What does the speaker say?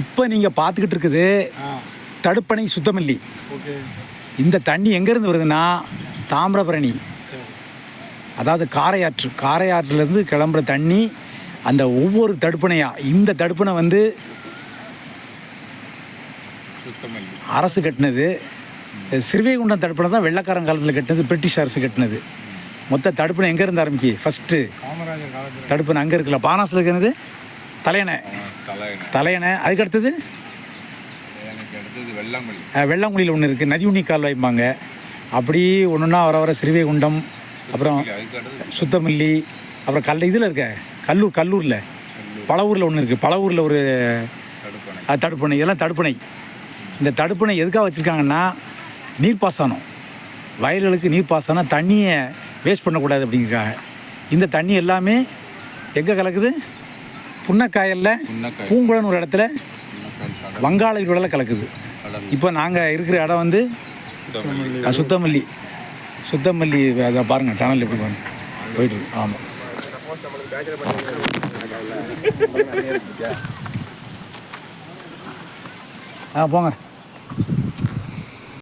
இப்போ நீங்கள் பார்த்துக்கிட்டு இருக்குது தடுப்பணை சுத்தமல்லி. இந்த தண்ணி எங்கேருந்து வருதுன்னா தாமிரபரணி, அதாவது காரையாற்றுலேருந்து கிளம்புற தண்ணி. அந்த ஒவ்வொரு தடுப்பணையாக இந்த தடுப்பணை வந்து அரசு கட்டினது. ஸ்ரீவைகுண்டம் தடுப்பணை தான் வெள்ளக்காரன் காலத்தில் கட்டினது, பிரிட்டிஷ் அரசு கட்டினது. மொத்த தடுப்பணை எங்கேருந்து ஆரம்பிக்கி? ஃபஸ்ட்டு தடுப்பணை அங்கே இருக்குல்ல, பானாசில் இருக்கிறது தலையணை. அதுக்கடுத்தது வெள்ளாங்குழியில் ஒன்று இருக்குது, நதி உண்ணி கால்வாய்ப்பாங்க. அப்படி ஒன்றுன்னா வர ஸ்ரீவைகுண்டம், அப்புறம் சுத்தமல்லி, அப்புறம் இதில் இருக்க கல்லூரில் பழவூரில் ஒன்று இருக்குது, பழவூரில் ஒரு தடுப்பணை. இதெல்லாம் தடுப்பணை. இந்த தடுப்பணை எதுக்காக வச்சுருக்காங்கன்னா நீர்ப்பாசனம், வயல்களுக்கு நீர்ப்பாசனம், தண்ணியை வேஸ்ட் பண்ணக்கூடாது அப்படிங்கிறக்காக. இந்த தண்ணி எல்லாமே எங்கே கலக்குது? புன்னக்காயலில் பூங்குளன்னு ஒரு இடத்துல வங்காள விரிகுடாவில் கலக்குது. இப்போ நாங்கள் இருக்கிற இடம் வந்து சுத்தமல்லி. அதை பாருங்கள், டனல் எப்படி பாருங்க போயிட்டுருக்கு. ஆமாம், போங்க.